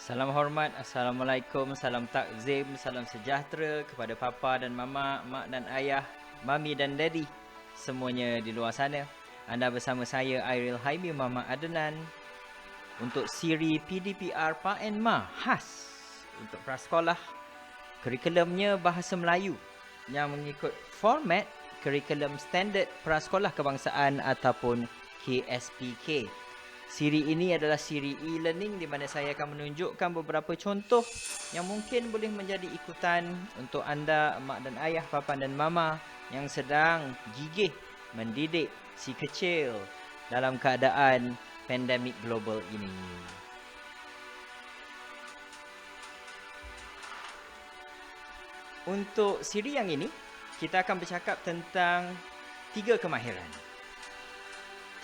Salam hormat, Assalamualaikum, salam takzim, salam sejahtera kepada papa dan mama, mak dan ayah, mami dan daddy, semuanya di luar sana. Anda bersama saya, Airil Haimi Muhammad Adnan, untuk siri PDPR Pa and Ma khas untuk prasekolah. Kurikulumnya bahasa Melayu yang mengikut format kurikulum standard prasekolah kebangsaan ataupun KSPK. Siri ini adalah siri e-learning di mana saya akan menunjukkan beberapa contoh yang mungkin boleh menjadi ikutan untuk anda, mak dan ayah, papa dan mama yang sedang gigih mendidik si kecil dalam keadaan pandemik global ini. Untuk siri yang ini, kita akan bercakap tentang 3 kemahiran.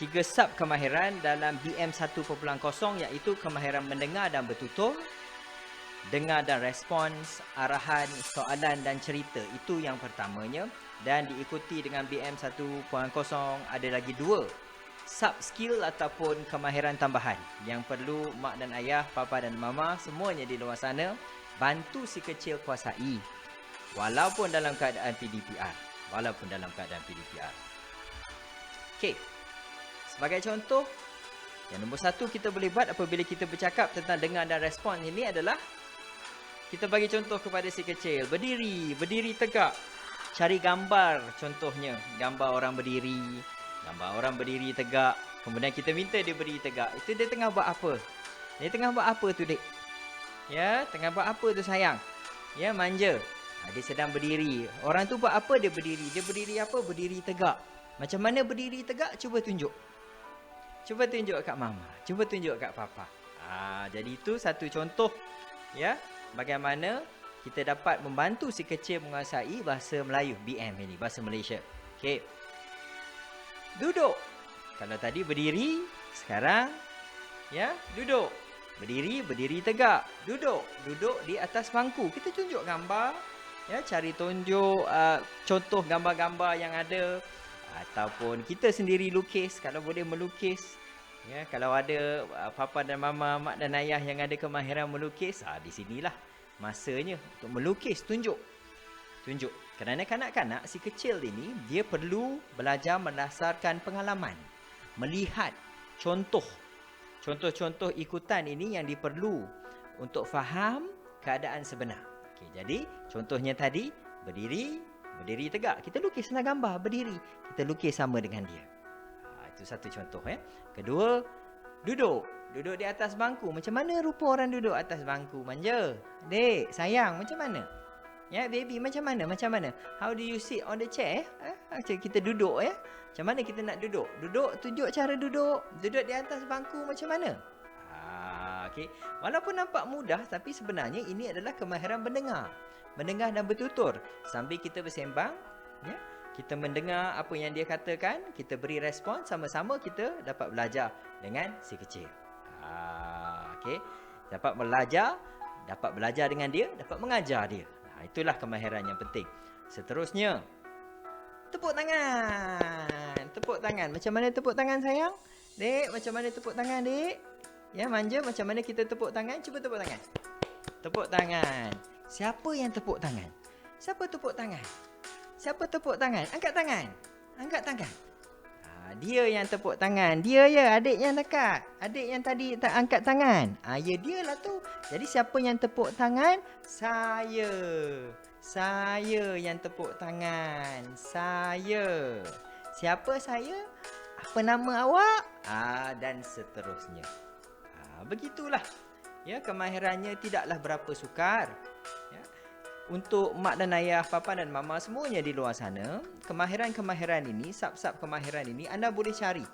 3 sub kemahiran dalam BM 1.0, iaitu kemahiran mendengar dan bertutur, dengar dan respons, arahan, soalan dan cerita. Itu yang pertamanya. Dan diikuti dengan BM 1.0 ada lagi 2 sub skill ataupun kemahiran tambahan yang perlu mak dan ayah, papa dan mama semuanya di luar sana bantu si kecil kuasai walaupun dalam keadaan PDPR. Okey. Sebagai contoh, yang nombor 1 kita boleh buat apabila kita bercakap tentang dengar dan respon ini adalah kita bagi contoh kepada si kecil. Berdiri tegak. Cari gambar contohnya. Gambar orang berdiri tegak. Kemudian kita minta dia berdiri tegak. Itu dia tengah buat apa? Dia tengah buat apa tu, Dek? Ya, tengah buat apa tu sayang? Ya, manja. Dia sedang berdiri. Orang tu buat apa dia berdiri? Dia berdiri apa? Berdiri tegak. Macam mana berdiri tegak? Cuba tunjuk. Cuba tunjuk kat mama. Cuba tunjuk kat papa. Jadi itu satu contoh ya bagaimana kita dapat membantu si kecil menguasai bahasa Melayu BM ini, bahasa Malaysia. Okey. Duduk. Kalau tadi berdiri, sekarang ya duduk. Berdiri tegak. Duduk di atas bangku. Kita tunjuk gambar, ya, cari tunjuk contoh gambar-gambar yang ada. Ataupun kita sendiri lukis kalau boleh melukis. Ya, kalau ada papa dan mama, mak dan ayah yang ada kemahiran melukis, di sinilah masanya untuk melukis, tunjuk. Kerana kanak-kanak si kecil ini dia perlu belajar berdasarkan pengalaman, melihat contoh-contoh ikutan ini yang diperlu untuk faham keadaan sebenar. Okey, jadi contohnya tadi berdiri tegak. Kita lukis senang gambar berdiri. Kita lukis sama dengan dia. Itu satu contoh ya. Kedua, duduk di atas bangku. Macam mana rupa orang duduk atas bangku? Manja. Dek, sayang, macam mana? Ya, baby, macam mana? How do you sit on the chair? Kita duduk ya. Macam mana kita nak duduk? Tunjuk cara duduk. Duduk di atas bangku macam mana? Okey. Walaupun nampak mudah, tapi sebenarnya ini adalah kemahiran mendengar dan bertutur. Sambil kita bersembang, ya, kita mendengar apa yang dia katakan, kita beri respon, sama-sama kita dapat belajar dengan si kecil. Okey. Dapat belajar dengan dia, dapat mengajar dia. Itulah kemahiran yang penting. Seterusnya, tepuk tangan. Macam mana tepuk tangan sayang? Dek, macam mana tepuk tangan, Dek? Ya, manja, macam mana kita tepuk tangan? Cuba tepuk tangan. Tepuk tangan. Siapa yang tepuk tangan? Siapa tepuk tangan? Angkat tangan. Dia yang tepuk tangan. Dia ya, adik yang dekat. Adik yang tadi tak angkat tangan. Ya, dia lah tu. Jadi siapa yang tepuk tangan? Saya. Saya yang tepuk tangan. Saya. Siapa saya? Apa nama awak? Dan seterusnya. Begitulah. Ya, kemahirannya tidaklah berapa sukar. Ya. Untuk mak dan ayah, papa dan mama semuanya di luar sana, kemahiran-kemahiran ini, sub-sub kemahiran ini anda boleh cari.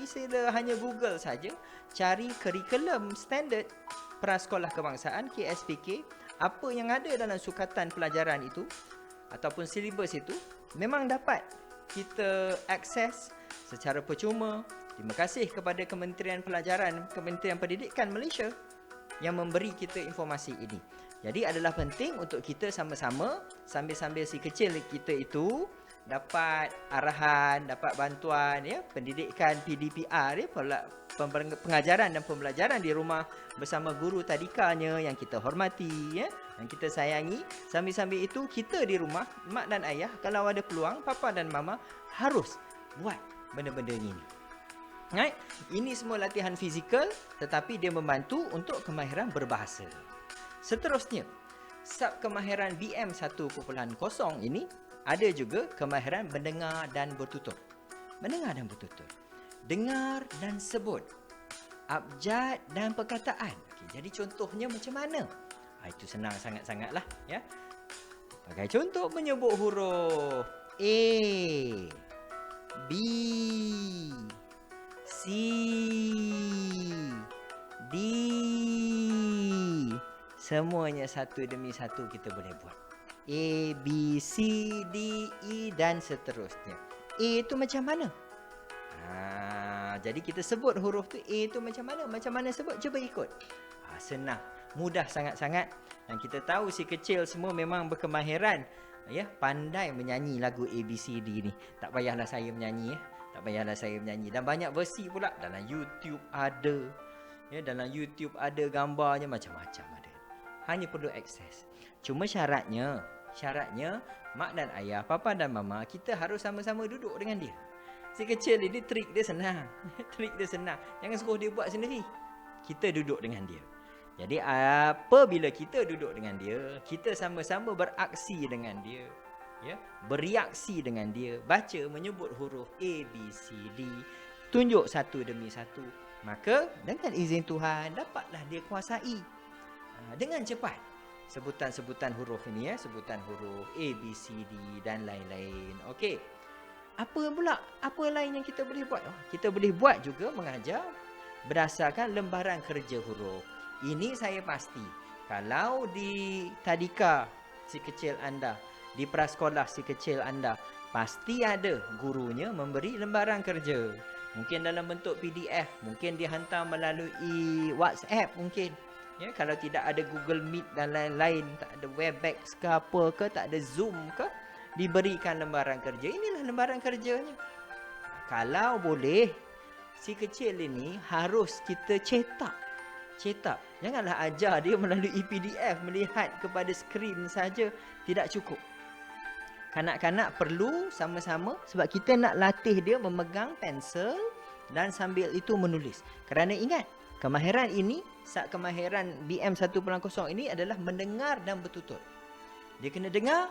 Sila hanya Google saja, cari kurikulum standard prasekolah kebangsaan KSPK, apa yang ada dalam sukatan pelajaran itu ataupun silibus itu memang dapat kita akses secara percuma. Terima kasih kepada Kementerian Pendidikan Malaysia yang memberi kita informasi ini. Jadi adalah penting untuk kita sama-sama sambil-sambil si kecil kita itu dapat arahan, dapat bantuan ya, pendidikan PDPR ya, pengajaran dan pembelajaran di rumah bersama guru tadikanya yang kita hormati ya, yang kita sayangi. Sambil-sambil itu kita di rumah, mak dan ayah kalau ada peluang, papa dan mama harus buat benda-benda ini. Right? Ini semua latihan fizikal tetapi dia membantu untuk kemahiran berbahasa. Seterusnya, sub kemahiran BM 1.0 ini ada juga kemahiran mendengar dan bertutur. Mendengar dan bertutur. Dengar dan sebut. Abjad dan perkataan. Okey, jadi contohnya macam mana? Itu senang sangat-sangatlah ya. Sebagai contoh menyebut huruf A, B, C, D. Semuanya satu demi satu kita boleh buat. A, B, C, D, E dan seterusnya. A itu macam mana? Jadi kita sebut huruf tu A tu macam mana? Macam mana sebut? Cuba ikut. Senang. Mudah sangat-sangat. Dan kita tahu si kecil semua memang berkemahiran. Ya, pandai menyanyi lagu A, B, C, D ni. Tak payahlah saya menyanyi ya. Tak payahlah saya menyanyi. Dan banyak versi pula. Dalam YouTube ada. Ya, dalam YouTube ada gambarnya macam-macam ada. Hanya perlu akses. Cuma syaratnya mak dan ayah, papa dan mama, kita harus sama-sama duduk dengan dia. Si kecil ini trik dia senang. Trik dia senang. Jangan suruh dia buat sendiri. Kita duduk dengan dia. Jadi apabila kita duduk dengan dia, kita sama-sama beraksi dengan dia. Ya, bereaksi dengan dia, baca menyebut huruf A, B, C, D, tunjuk satu demi satu. Maka dengan izin Tuhan dapatlah dia kuasai dengan cepat sebutan-sebutan huruf ini ya, sebutan huruf A, B, C, D dan lain-lain. Okey. Apa lain yang kita boleh buat? Kita boleh buat juga mengajar berdasarkan lembaran kerja huruf. Ini saya pasti kalau di tadika si kecil anda, di prasekolah si kecil anda, pasti ada gurunya memberi lembaran kerja. Mungkin dalam bentuk PDF, mungkin dihantar melalui WhatsApp mungkin. Ya, kalau tidak ada Google Meet dan lain-lain, tak ada Webex ke apa ke, tak ada Zoom ke, diberikan lembaran kerja. Inilah lembaran kerjanya. Kalau boleh, si kecil ini harus kita cetak. Janganlah ajar dia melalui PDF, melihat kepada skrin saja, tidak cukup. Kanak-kanak perlu sama-sama sebab kita nak latih dia memegang pensel dan sambil itu menulis. Kerana ingat, kemahiran ini, kemahiran BM 1.0 ini adalah mendengar dan bertutur. Dia kena dengar,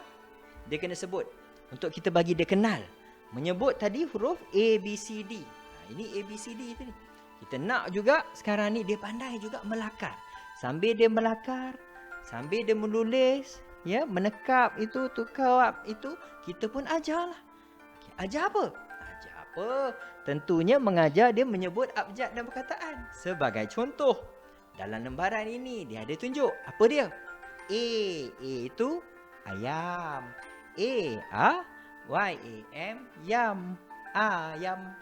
dia kena sebut. Untuk kita bagi dia kenal. Menyebut tadi huruf A, B, C, D. Ini A, B, C, D tadi. Kita nak juga sekarang ni dia pandai juga melakar. Sambil dia melakar, sambil dia menulis, ya, menekap itu, tukar itu, kita pun ajarlah. Ajar apa? Tentunya mengajar dia menyebut abjad dan perkataan. Sebagai contoh, dalam lembaran ini dia ada tunjuk. Apa dia? A itu ayam. Y-A-M, yam. Ayam.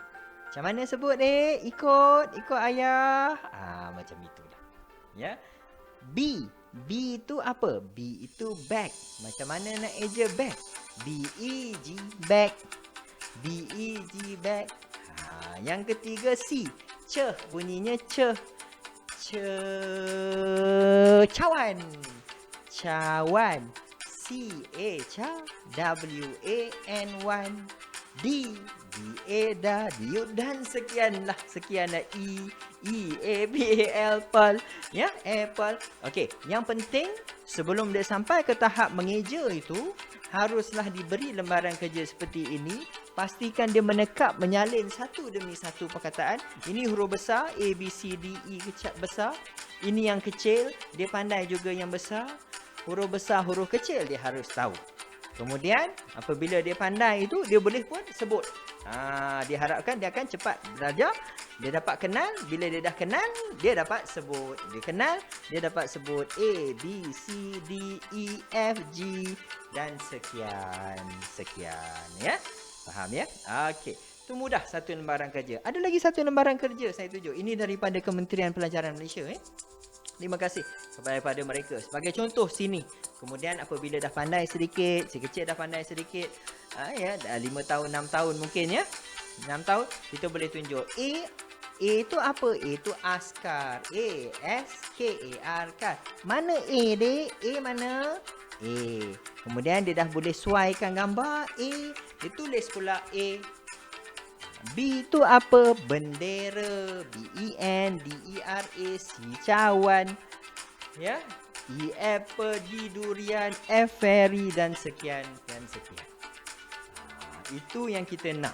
Macam mana sebut ikut ayah. Macam itulah. Ya. B itu apa? B itu bag. Macam mana nak eja bag? B-E-G, bag. B-E-G, bag. Yang ketiga C. Bunyinya cawan. C-A-W-A-N-1. D-A-D-A, dan sekianlah. E-A-B-A-L, ya, apple. Okey, yang penting sebelum dia sampai ke tahap mengeja itu, haruslah diberi lembaran kerja seperti ini. Pastikan dia menekap, menyalin satu demi satu perkataan. Ini huruf besar, A, B, C, D, E kecil besar. Ini yang kecil, dia pandai juga yang besar. Huruf besar, huruf kecil dia harus tahu. Kemudian apabila dia pandai itu, dia boleh pun sebut. Diharapkan dia akan cepat belajar. Dia dapat kenal. Bila dia dah kenal, dia dapat sebut. Dia kenal, dia dapat sebut A, B, C, D, E, F, G dan sekian. Ya, faham ya? Okey. Itu mudah satu lembaran kerja. Ada lagi satu lembaran kerja saya tunjuk. Ini daripada Kementerian Pelajaran Malaysia. Terima kasih kepada mereka. Sebagai contoh sini. Kemudian apabila dah pandai sedikit, si kecil dah pandai sedikit, Ya, dah 5 tahun, 6 tahun mungkin ya. 6 tahun kita boleh tunjuk A tu apa? A tu askar. A S K A R kar. Mana A dek? A mana? A. Kemudian dia dah boleh suaikan gambar A. Dia tulis pula A. B tu apa? Bendera. B-E-N-D-E-R-A. C cawan. Ya. E apple, D durian, F fairy dan sekian dan sekian. Itu yang kita nak.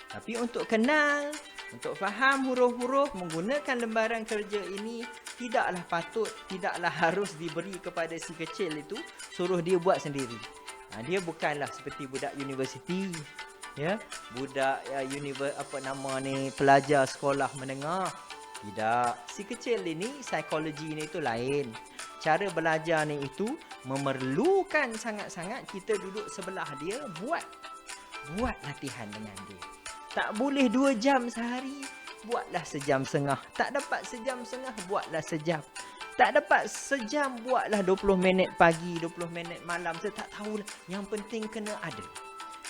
Tapi untuk kenal, untuk faham huruf-huruf menggunakan lembaran kerja ini tidaklah patut, tidaklah harus diberi kepada si kecil itu, suruh dia buat sendiri. Dia bukanlah seperti budak universiti, ya, budak pelajar sekolah menengah. Tidak. Si kecil ini psikologi ni itu lain. Cara belajar ni itu memerlukan sangat-sangat kita duduk sebelah dia, buat latihan dengan dia. Tak boleh 2 jam sehari, buatlah sejam setengah. Tak dapat sejam setengah, buatlah sejam. Tak dapat sejam, buatlah 20 minit pagi, 20 minit malam. Saya tak tahulah. Yang penting kena ada.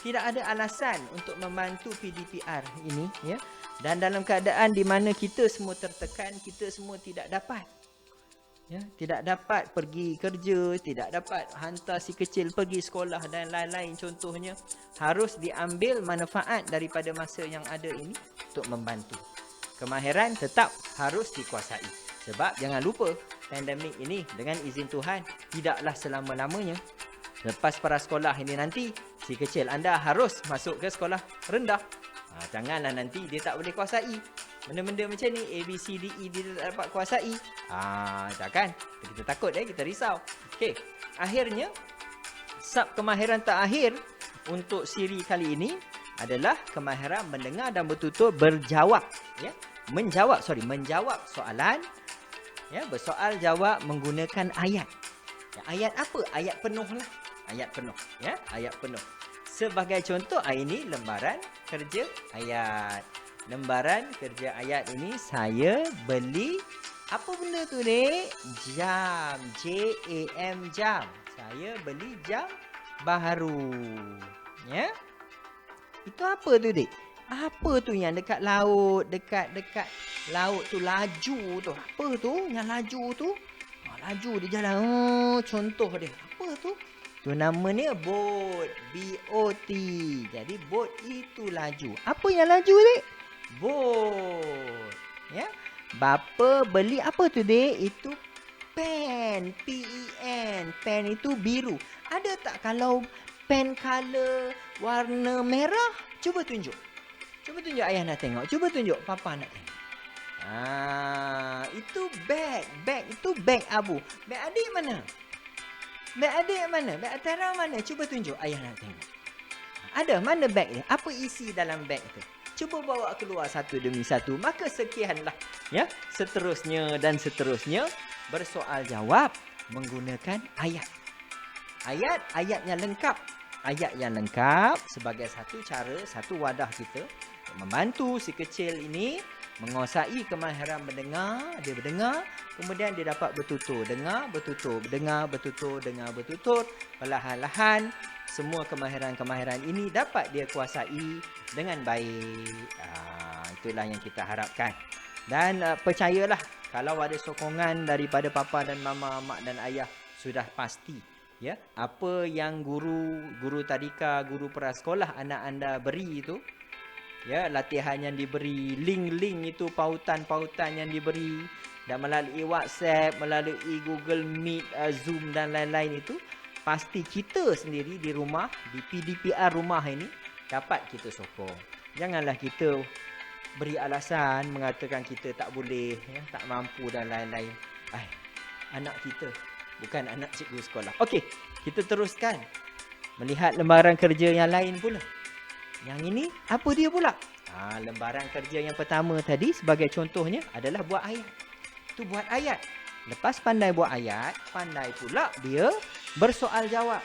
Tidak ada alasan untuk membantu PDPR ini, ya. Dan dalam keadaan di mana kita semua tertekan, kita semua tidak dapat. Ya, tidak dapat pergi kerja, tidak dapat hantar si kecil pergi sekolah dan lain-lain contohnya. Harus diambil manfaat daripada masa yang ada ini untuk membantu. Kemahiran tetap harus dikuasai. Sebab jangan lupa, pandemik ini dengan izin Tuhan tidaklah selama-lamanya. Lepas prasekolah ini nanti, si kecil anda harus masuk ke sekolah rendah. Janganlah nanti dia tak boleh kuasai. Benda-benda macam ni, A, B, C, D, E dia tak dapat kuasai. Takkan? Kita takut, kita risau. Okey, akhirnya, sub kemahiran terakhir untuk siri kali ini adalah kemahiran mendengar dan betul-betul berjawab. Ya? Menjawab soalan. Ya, bersoal jawab menggunakan ayat. Ya, ayat apa? Ayat penuh lah. Ayat penuh. Ya, ayat penuh. Sebagai contoh, ini lembaran kerja ayat. Lembaran kerja ayat ini saya beli apa benda tu dek? Jam. J-A-M, jam. Saya beli jam baharu. Ya? Itu apa tu dek? Apa tu yang dekat laut? Dekat laut tu laju tu. Apa tu yang laju tu? Laju dia jalan. Contoh dia. Apa tu? Tu namanya boat. B-O-T. Jadi boat itu laju. Apa yang laju dek? Boat. Ya. Bapa beli apa tu dek? Itu pen. P-E-N. Pen itu biru. Ada tak kalau pen color warna merah? Cuba tunjuk. Cuba tunjuk ayah nak tengok. Cuba tunjuk papa nak tengok. Itu bag. Bag itu bag abu. Bag adik mana? Bag adik mana? Bag Atara mana? Cuba tunjuk ayah nak tengok. Ada mana bag ni? Apa isi dalam bag tu? Cuba bawa keluar satu demi satu. Maka sekianlah. Ya, seterusnya dan seterusnya. Bersoal jawab menggunakan ayat. Ayat yang lengkap. Ayat yang lengkap sebagai satu cara, satu wadah kita membantu si kecil ini menguasai kemahiran mendengar. Dia berdengar, kemudian dia dapat bertutur. Dengar, bertutur. Dengar, bertutur. Dengar, bertutur. Perlahan-lahan semua kemahiran-kemahiran ini dapat dia kuasai dengan baik. Itulah yang kita harapkan. Dan percayalah, kalau ada sokongan daripada papa dan mama, mak dan ayah, sudah pasti, ya, apa yang guru tadika, guru prasekolah anak anda beri itu, ya, latihan yang diberi, link-link itu, pautan-pautan yang diberi, dan melalui WhatsApp, melalui Google Meet, Zoom dan lain-lain itu, pasti kita sendiri di rumah, di PDPR rumah ini, dapat kita sokong. Janganlah kita beri alasan mengatakan kita tak boleh, ya, tak mampu dan lain-lain. Anak kita bukan anak cikgu sekolah. Okey, kita teruskan melihat lembaran kerja yang lain pula. Yang ini apa dia pula? Lembaran kerja yang pertama tadi sebagai contohnya adalah buat ayat. Itu buat ayat. Lepas pandai buat ayat, pandai pula dia bersoal jawab.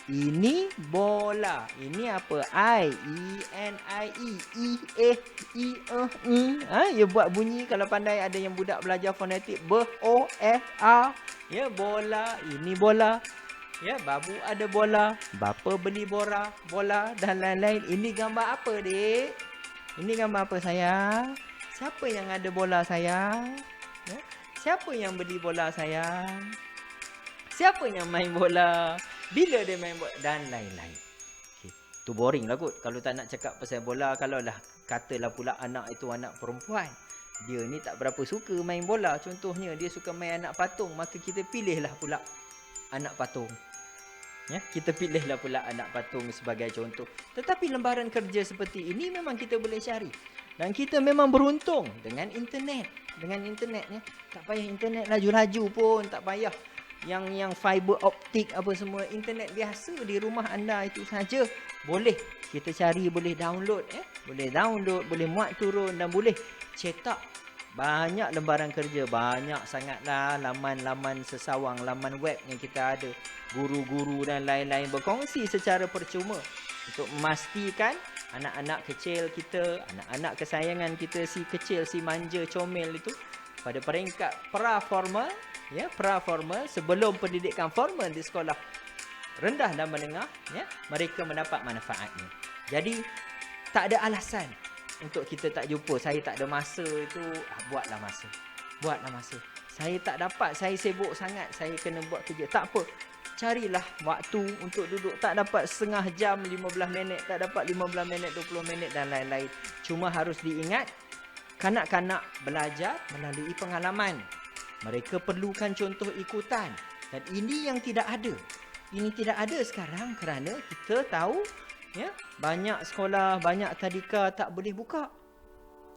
Ini bola. Ini apa? I-E-N-I-E. I-E-I-E. Ya, buat bunyi kalau pandai. Ada yang budak belajar fonetik. B-O-F-A. Ya, bola. Ini bola. Ya, babu ada bola, bapa beli bola dan lain-lain. Ini gambar apa, Dik? Ini gambar apa, sayang? Siapa yang ada bola, sayang? Ya? Siapa yang beli bola, sayang? Siapa yang main bola? Bila dia main bola? Dan lain-lain. Okay. Tu boring lah kot. Kalau tak nak cakap pasal bola, kalau lah katalah pula anak itu anak perempuan, dia ni tak berapa suka main bola. Contohnya dia suka main anak patung, maka kita pilihlah pula anak patung. Ya, kita pilihlah pula anak patung sebagai contoh. Tetapi lembaran kerja seperti ini memang kita boleh cari. Dan kita memang beruntung dengan internet. Dengan internet ya. Tak payah internet laju-laju pun, tak payah yang fiber optik apa semua. Internet biasa di rumah anda itu saja boleh kita cari, boleh download ya. Boleh download, boleh muat turun dan boleh cetak. Banyak lembaran kerja, banyak sangatlah laman-laman sesawang, laman web yang kita ada. Guru-guru dan lain-lain berkongsi secara percuma untuk memastikan anak-anak kecil kita, anak-anak kesayangan kita, si kecil, si manja, comel itu pada peringkat pra-formal, ya, pra-formal sebelum pendidikan formal di sekolah rendah dan menengah, ya, mereka mendapat manfaatnya. Jadi tak ada alasan untuk kita tak jumpa. Saya tak ada masa itu, buatlah masa. Buatlah masa. Saya tak dapat, saya sibuk sangat, saya kena buat kerja. Tak apa. Carilah waktu untuk duduk. Tak dapat setengah jam, 15 minit, tak dapat 15 minit, 20 minit dan lain-lain. Cuma harus diingat, kanak-kanak belajar melalui pengalaman. Mereka perlukan contoh ikutan. Dan ini yang tidak ada. Ini tidak ada sekarang kerana kita tahu, ya, banyak sekolah, banyak tadika tak boleh buka.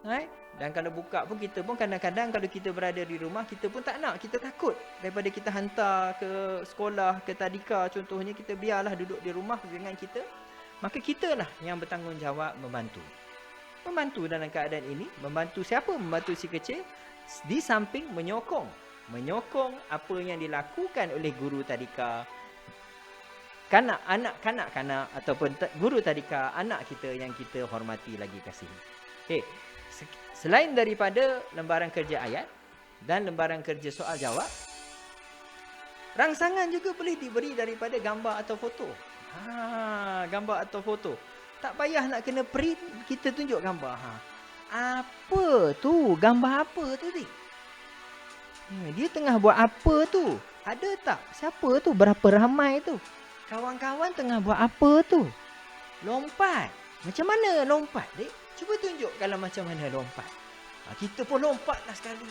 Right? Dan kalau buka pun kita pun kadang-kadang kalau kita berada di rumah, kita pun tak nak, kita takut. Daripada kita hantar ke sekolah, ke tadika contohnya, kita biarlah duduk di rumah dengan kita. Maka kitalah yang bertanggungjawab membantu. Membantu dalam keadaan ini. Membantu siapa? Membantu si kecil. Di samping menyokong. Menyokong apa yang dilakukan oleh guru tadika, kanak-kanak ataupun guru tadika, anak kita yang kita hormati lagi kasihi. Okay. Selain daripada lembaran kerja ayat dan lembaran kerja soal jawab, rangsangan juga boleh diberi daripada gambar atau foto. Gambar atau foto. Tak payah nak kena print, kita tunjuk gambar. Apa tu? Gambar apa tu, Dik? Dia tengah buat apa tu? Ada tak? Siapa tu? Berapa ramai tu? Kawan-kawan tengah buat apa tu? Lompat. Macam mana lompat, Dik? Cuba tunjuk kalau macam mana lompat. Kita pun lompatlah sekali.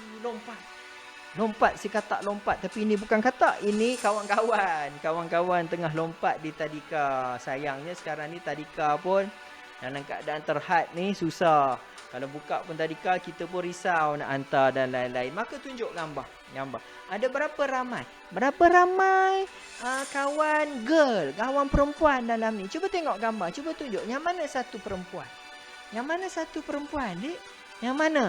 Lompat si katak lompat. Tapi ini bukan katak. Ini kawan-kawan. Kawan-kawan tengah lompat di tadika. Sayangnya sekarang ni tadika pun dalam keadaan terhad ni susah. Kalau buka pun tadika, kita pun risau nak hantar dan lain-lain. Maka tunjuk gambar. Ada berapa ramai? Kawan girl, kawan perempuan dalam ni. Cuba tengok gambar. Cuba tunjuk. Yang mana satu perempuan? Yang mana satu perempuan, Dik? Yang mana?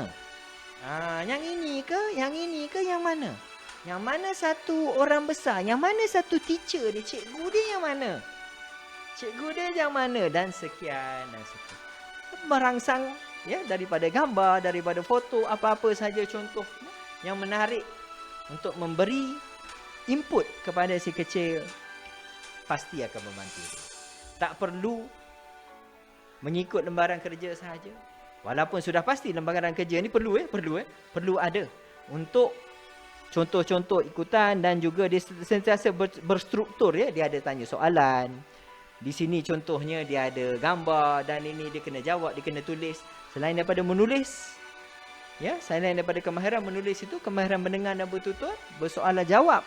Yang ini ke? Yang ini ke? Yang mana? Yang mana satu orang besar? Yang mana satu teacher dia? Cikgu dia yang mana? Cikgu dia yang mana? Dan sekian. Merangsang ya, daripada gambar, daripada foto, apa-apa saja contoh yang menarik untuk memberi input kepada si kecil, pasti akan membantu. Tak perlu mengikut lembaran kerja sahaja. Walaupun sudah pasti lembaran kerja ni perlu ada untuk contoh-contoh ikutan dan juga dia sentiasa berstruktur ya. Dia ada tanya soalan. Di sini contohnya dia ada gambar dan ini dia kena jawab, dia kena tulis. Selain daripada menulis, ya, selain daripada kemahiran menulis itu, kemahiran mendengar dan bertutur, bersoalan jawab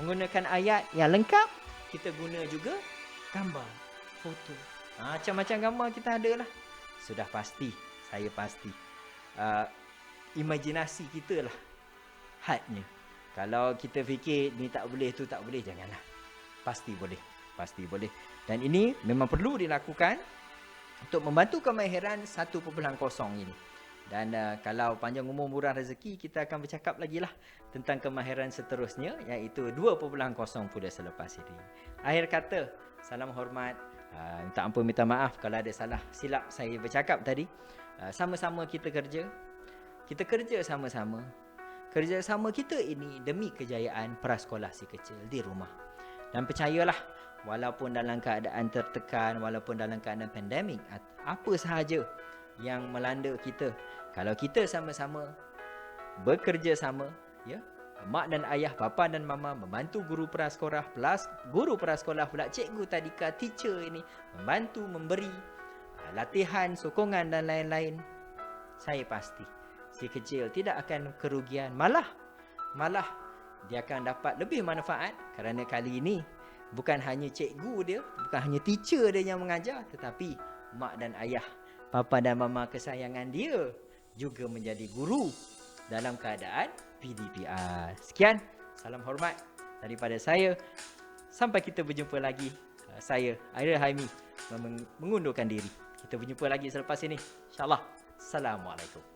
menggunakan ayat yang lengkap, kita guna juga gambar, foto. Macam-macam gambar kita ada lah. Sudah pasti, saya pasti. Imajinasi kita lah hadnya. Kalau kita fikir ni tak boleh, tu tak boleh, janganlah. Pasti boleh. Dan ini memang perlu dilakukan untuk membantu kemahiran 1.0 ini. Dan kalau panjang umur murah rezeki, kita akan bercakap lagi lah tentang kemahiran seterusnya, iaitu 2.0 pula selepas ini. Akhir kata, salam hormat. Minta ampun, minta maaf kalau ada salah silap saya bercakap tadi. Sama-sama kita kerja. Kita kerja sama-sama. Kerjasama kita ini demi kejayaan prasekolah si kecil di rumah. Dan percayalah, walaupun dalam keadaan tertekan, walaupun dalam keadaan pandemik, apa sahaja yang melanda kita, kalau kita sama-sama bekerja sama, ya, mak dan ayah, bapa dan mama membantu guru prasekolah, plus guru prasekolah pula, cikgu tadika, teacher ini membantu memberi latihan, sokongan dan lain-lain, saya pasti si kecil tidak akan kerugian, malah dia akan dapat lebih manfaat, kerana kali ini bukan hanya cikgu dia, bukan hanya teacher dia yang mengajar, tetapi mak dan ayah, papa dan mama kesayangan dia juga menjadi guru dalam keadaan PDPR. Sekian, salam hormat daripada saya. Sampai kita berjumpa lagi. Saya, Aira Haimi, mengundurkan diri. Kita berjumpa lagi selepas ini. InsyaAllah. Assalamualaikum.